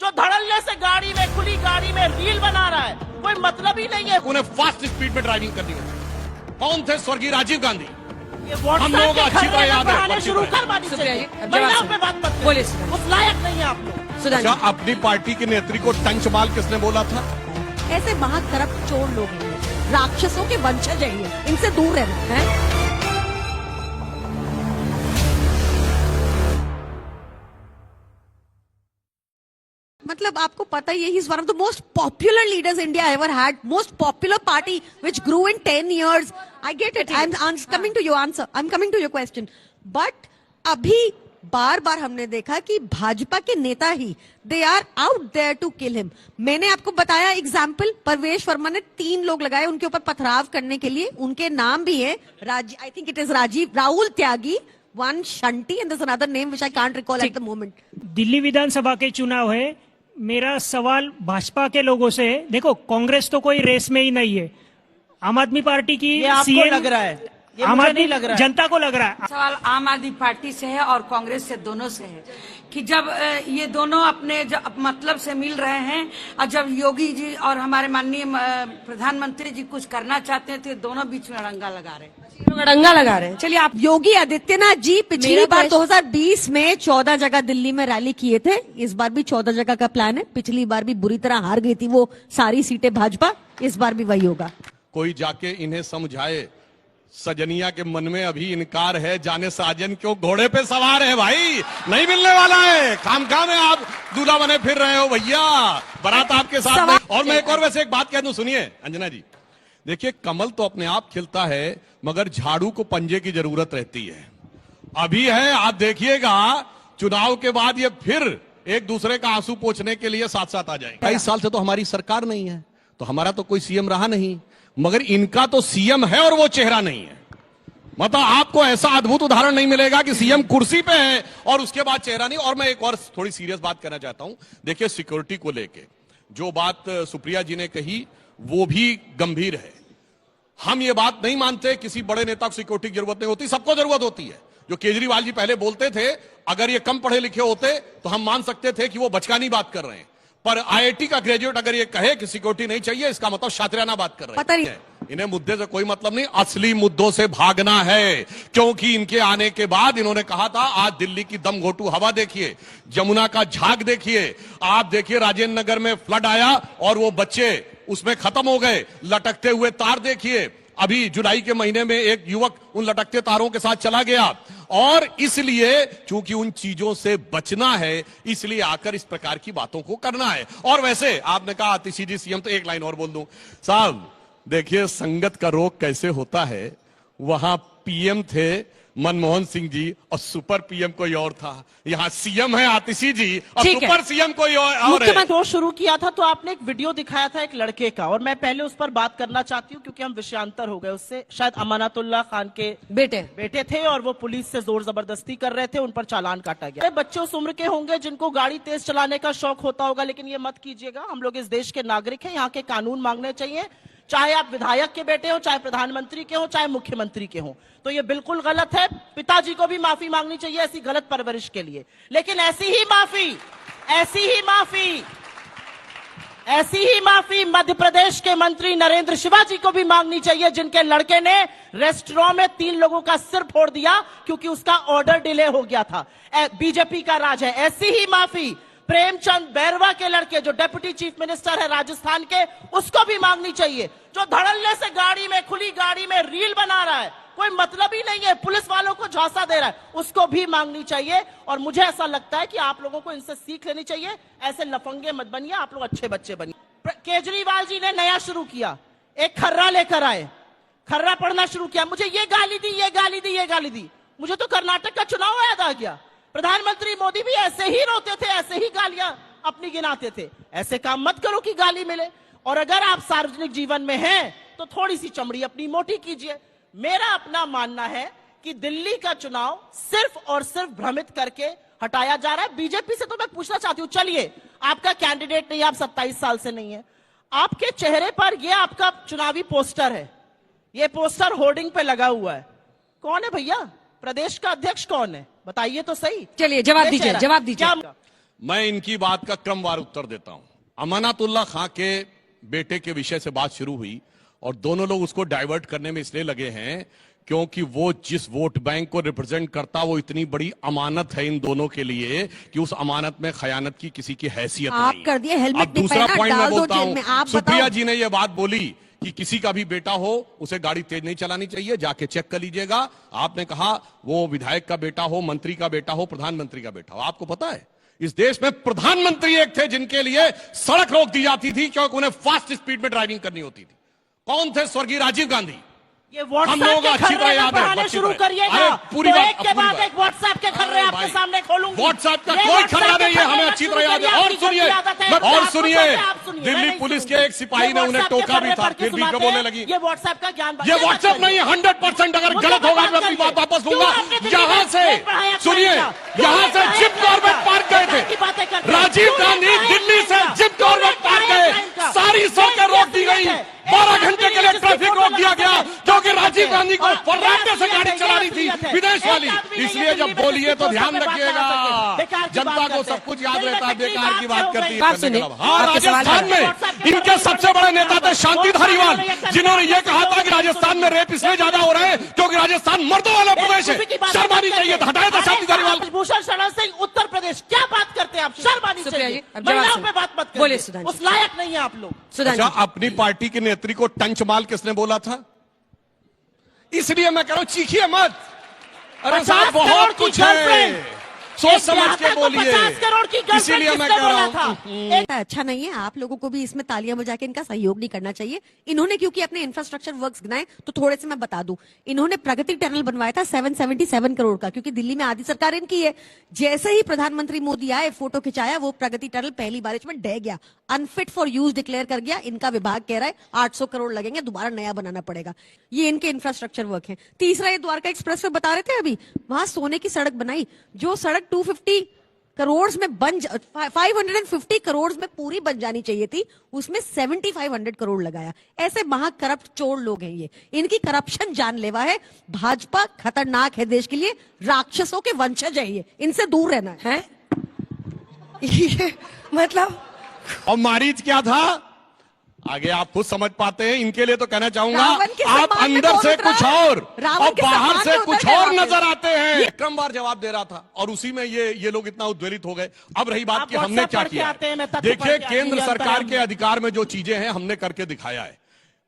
जो धड़ल्ले से गाड़ी में, खुली गाड़ी में रील बना रहा है, कोई मतलब ही नहीं है। उन्हें फास्ट स्पीड में ड्राइविंग करनी है। कौन थे? स्वर्गीय राजीव गांधी। ये हम लोगों को अच्छी तरह याद है। शुरू करवानी चाहिए। महिलाओं पे बात मत बोलिए। उस लायक नहीं है आप लोग। अच्छा, अपनी पार्टी की नेत्री को टंचमाल किसने बोला था? ऐसे महाकरप्ट चोर लोग हैं, राक्षसों के वंशज हैं ये, इनसे दूर रहना है। मतलब आपको पता ही है, he is one of the most popular leaders India ever had, most popular party which grew in 10 years. I get it, I am coming to your answer, I am coming to your question. But अभी बार बार हमने देखा कि भाजपा के नेता ही they are out there to kill him. मैंने आपको बताया एग्जाम्पल, परवेश वर्मा ने 3 लोग लगाए उनके ऊपर पथराव करने के लिए. उनके नाम भी है, I think it is Rahul Tyagi, one Shunty, and there's another name which I can't recall at the moment. Delhi विधानसभा के चुनाव है. मेरा सवाल भाजपा के लोगों से है. देखो, कांग्रेस तो कोई रेस में ही नहीं है. आम आदमी पार्टी की ये आपको सीएम लग रहा है, ये आम मुझे आदमी नहीं लग रहा है. जनता को लग रहा है. सवाल आम आदमी पार्टी से है और कांग्रेस से, दोनों से है कि जब ये दोनों अपने मतलब से मिल रहे हैं और जब योगी जी और हमारे माननीय प्रधानमंत्री जी कुछ करना चाहते हैं तो ये दोनों बीच में अड़ंगा लगा रहे हैं. अड़ंगा लगा रहे हैं. चलिए, आप योगी आदित्यनाथ जी पिछली बार 2020 में 14 जगह दिल्ली में रैली किए थे. इस बार भी 14 जगह का प्लान है. पिछली बार भी बुरी तरह हार गई थी वो सारी सीटें भाजपा, इस बार भी वही होगा. कोई जाके इन्हें समझाए. सजनिया के मन में अभी इनकार है, जाने साजन क्यों घोड़े पे सवार है. भाई नहीं मिलने वाला है. काम में आप दूल्हा बने फिर रहे हो भैया, बारात आपके साथ नहीं. और मैं एक और वैसे एक बात कह दूं, सुनिए अंजना जी. देखिए, कमल तो अपने आप खिलता है, मगर झाड़ू को पंजे की जरूरत रहती है. अभी है, आप देखिएगा चुनाव के बाद ये फिर एक दूसरे का आंसू पोंछने के लिए साथ साथ आ जाएंगे. 22 साल से तो हमारी सरकार नहीं है, तो हमारा तो कोई सीएम रहा नहीं, मगर इनका तो सीएम है और वो चेहरा नहीं है. मतलब आपको ऐसा अद्भुत उदाहरण नहीं मिलेगा कि सीएम कुर्सी पे है और उसके बाद चेहरा नहीं. और मैं एक और थोड़ी सीरियस बात करना चाहता हूं. देखिए, सिक्योरिटी को लेके जो बात सुप्रिया जी ने कही वो भी गंभीर है. हम ये बात नहीं मानते किसी बड़े नेता को सिक्योरिटी की जरूरत नहीं होती, सबको जरूरत होती है. जो केजरीवाल जी पहले बोलते थे, अगर ये कम पढ़े लिखे होते तो हम मान सकते थे कि वो बचकानी बात कर रहे हैं. पर आईआईटी का ग्रेजुएट अगर ये कहे कि सिक्योरिटी नहीं चाहिए, इसका मतलब शातिराना बात कर रहे हैं. इन्हें मुद्दे से कोई मतलब नहीं, असली मुद्दों से भागना है. क्योंकि इनके आने के बाद इन्होंने कहा था, आज दिल्ली की दम घोटू हवा देखिए, जमुना का झाग देखिए, आप देखिए राजेंद्र नगर में फ्लड आया और वो बच्चे उसमें खत्म हो गए. लटकते हुए तार देखिए, अभी जुलाई के महीने में एक युवक उन लटकते तारों के साथ चला गया. और इसलिए चूंकि उन चीजों से बचना है, इसलिए आकर इस प्रकार की बातों को करना है. और वैसे आपने कहा आतिशी जी सीएम, तो एक लाइन और बोल दूं साहब. देखिए, संगत का रोग कैसे होता है. वहां पीएम थे मनमोहन सिंह जी और सुपर पीएम कोई और था. यहाँ सीएम है आतिशी जी और सुपर सीएम कोई और है. मुख्यमंत्री शुरू किया था तो आपने एक वीडियो दिखाया था एक लड़के का, और मैं पहले उस पर बात करना चाहती हूँ क्योंकि हम विषयांतर हो गए उससे. शायद अमानतुल्लाह खान के बेटे थे और वो पुलिस से जोर जबरदस्ती कर रहे थे, उन पर चालान काटा गया. बच्चे उस उम्र के होंगे जिनको गाड़ी तेज चलाने का शौक होता होगा, लेकिन ये मत कीजिएगा. हम लोग इस देश के नागरिक हैं, यहाँ के कानून मांगने चाहिए, चाहे आप विधायक के बेटे हो, चाहे प्रधानमंत्री के हो, चाहे मुख्यमंत्री के हो. तो ये बिल्कुल गलत है. पिताजी को भी माफी मांगनी चाहिए ऐसी गलत परवरिश के लिए. लेकिन ऐसी ही माफी मध्य प्रदेश के मंत्री नरेंद्र शिवाजी को भी मांगनी चाहिए, जिनके लड़के ने रेस्टोरेंट में 3 लोगों का सिर फोड़ दिया क्योंकि उसका ऑर्डर डिले हो गया था. बीजेपी का राज है. ऐसी ही माफी प्रेमचंद बैरवा के लड़के, जो डेप्यूटी चीफ मिनिस्टर है राजस्थान के, उसको भी मांगनी चाहिए. जो धड़ल्ले से गाड़ी में, खुली गाड़ी में रील बना रहा है, कोई मतलब ही नहीं है, पुलिस वालों को झांसा दे रहा है, उसको भी मांगनी चाहिए. और मुझे ऐसा लगता है कि आप लोगों को इनसे सीख लेनी चाहिए. ऐसे लफंगे मत बनिए, आप लोग अच्छे बच्चे बनिए. केजरीवाल जी ने नया शुरू किया, एक खर्रा लेकर आए, खर्रा पढ़ना शुरू किया. मुझे ये गाली दी, ये गाली दी, ये गाली दी. मुझे तो कर्नाटक का चुनाव याद आ गया. प्रधानमंत्री मोदी भी ऐसे ही रोते थे, ऐसे ही गालियां अपनी गिनाते थे. ऐसे काम मत करो कि गाली मिले. और अगर आप सार्वजनिक जीवन में हैं तो थोड़ी सी चमड़ी अपनी मोटी कीजिए. मेरा अपना मानना है कि दिल्ली का चुनाव सिर्फ और सिर्फ भ्रमित करके हटाया जा रहा है. बीजेपी से तो मैं पूछना चाहती हूं, चलिए आपका कैंडिडेट नहीं, आप 27 साल से नहीं है, आपके चेहरे पर यह आपका चुनावी पोस्टर है, यह पोस्टर होर्डिंग पे लगा हुआ है. कौन है भैया? प्रदेश का अध्यक्ष कौन है? बताइए तो सही. चलिए जवाब दीजिए. मैं इनकी बात का क्रमवार उत्तर देता हूं। अमानतुल्लाह खां के बेटे के विषय से बात शुरू हुई और दोनों लोग उसको डाइवर्ट करने में इसलिए लगे हैं क्योंकि वो जिस वोट बैंक को रिप्रेजेंट करता वो इतनी बड़ी अमानत है इन दोनों के लिए कि उस अमानत में खयानत की किसी की हैसियत आप नहीं। कर दिए, हेलमेट अब नहीं दूसरा पहना, पॉइंट मैं डाल दो बोलता जेल में। आप हूं, सुप्रिया बताओ। जी ने यह बात बोली कि किसी का भी बेटा हो उसे गाड़ी तेज नहीं चलानी चाहिए, जाके चेक कर लीजिएगा। आपने कहा वो विधायक का बेटा हो, मंत्री का बेटा हो, प्रधानमंत्री का बेटा हो। आपको पता है इस देश में प्रधानमंत्री एक थे जिनके लिए सड़क रोक दी जाती थी क्योंकि उन्हें फास्ट स्पीड में ड्राइविंग करनी होती थी। कौन थे? स्वर्गीय राजीव गांधी। ये हम लोगों को अच्छी तरह याद है। शुरू करिएगा। अरे पूरी तो बात, एक के बाद एक व्हाट्सएप के खर्रे आपके सामने खोलूंगी। व्हाट्सएप का कोई खर्रा नहीं है, हमें अच्छी तरह याद है। और सुनिए दिल्ली पुलिस के एक सिपाही ने उन्हें टोका भी था, फिर भी बोलने लगी। ये व्हाट्सएप का ज्ञान, ये व्हाट्सएप नहीं है। 100% अगर गलत होगा मैं अपनी बात वापस लूंगा। यहां से सुनिए, यहां से जिम कॉर्बेट पार्क गए थे राजीव गांधी, दिल्ली से जिम कॉर्बेट पार्क गए, सारी सड़कें रोक दी गई, 12 घंटे के लिए ट्रैफिक रोक दिया गया क्योंकि राजीव गांधी को फर्राटे से गाड़ी चलानी थी, विदेश वाली। इसलिए जब बोलिए तो ध्यान रखिएगा, जनता को सब कुछ याद रहता है, बेकार की बात करती है। हाँ, राजस्थान में इनके सबसे बड़े नेता थे शांति धारीवाल, जिन्होंने ये कहा था कि राजस्थान में रेप इसलिए ज्यादा हो रहे हैं क्योंकि राजस्थान मर्दों वाला प्रदेश है, शर्म आनी चाहिए। हटाया था शांति धारीवाल। भूषण शरण सिंह उत्तर प्रदेश, क्या बात करते हैं आप? शर्म आनी चाहिए। महिलाओं पे बात मत बोलिए करिए, सुधांशु। उस लायक नहीं है आप लोग। अच्छा, अपनी पार्टी के नेत्री को टंच माल किसने बोला था? इसलिए मैं कह रहा हूं चीखिए मत। अरे साहब बहुत कुछ है, सोच समझ के बोलिए। 50 करोड़ की गर्लफ्रेंड इसीलिए मैं किसने कह रहा बोला हूं था? अच्छा नहीं है। आप लोगों को भी इसमें तालियां बजा के इनका सहयोग नहीं करना चाहिए। इन्होंने क्योंकि अपने इंफ्रास्ट्रक्चर वर्क्स गिनाए तो थोड़े से मैं बता दूं, इन्होंने प्रगति टनल बनवाया था 777 करोड़ का, क्योंकि दिल्ली में आधी सरकार इनकी है। जैसे ही प्रधानमंत्री मोदी आए, फोटो खिंचाया, वो प्रगति टनल पहली बारिश में ढह गया, अनफिट फॉर यूज डिक्लेयर कर गया। इनका विभाग कह रहा है 800 करोड़ लगेंगे, दोबारा नया बनाना पड़ेगा। ये इनके इंफ्रास्ट्रक्चर वर्क है। तीसरा, ये द्वारका एक्सप्रेस वे बता रहे थे अभी, वहां सोने की सड़क बनाई, जो सड़क 250 करोड़ में 550 करोड़ में पूरी बन जानी चाहिए थी, उसमें 7500 करोड़ लगाया। ऐसे महाकरप्ट चोर लोग हैं ये, इनकी करप्शन जानलेवा है। भाजपा खतरनाक है देश के लिए, राक्षसों के वंशज है ये, इनसे दूर रहना है। ये मतलब और मारीच क्या था आगे आप खुद समझ पाते हैं। इनके लिए तो कहना चाहूंगा रावण के आप सम्मान में अंदर कौन से उतरा? कुछ और रावण के बाहर सम्मान से में कुछ उतर गए और वापस। नजर आते हैं। क्रमवार जवाब दे रहा था और उसी में ये लोग इतना उद्वेलित हो गए। अब रही बात आप कि हमने WhatsApp क्या पढ़ के किया। आते हैं, मैं तथ्य देखिए पढ़ के आती केंद्र हूं, सरकार अंतर के अधिकार में जो चीजें हैं हमने करके दिखाया है।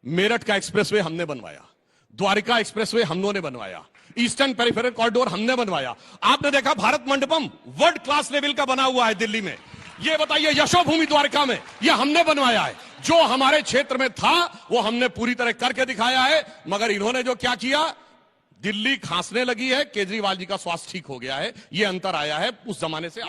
मेरठ का एक्सप्रेसवे हमने बनवाया, द्वारिका एक्सप्रेसवे हम लोगों ने बनवाया, ईस्टर्न पेरिफेरल कॉरिडोर हमने बनवाया। आपने देखा Bharat Mandapam world class level का बना हुआ है दिल्ली में। ये बताइए यशोभूमि द्वारका में ये हमने बनवाया है। जो हमारे क्षेत्र में था वो हमने पूरी तरह करके दिखाया है। मगर इन्होंने जो क्या किया, दिल्ली खांसने लगी है, केजरीवाल जी का स्वास्थ्य ठीक हो गया है। ये अंतर आया है उस जमाने से।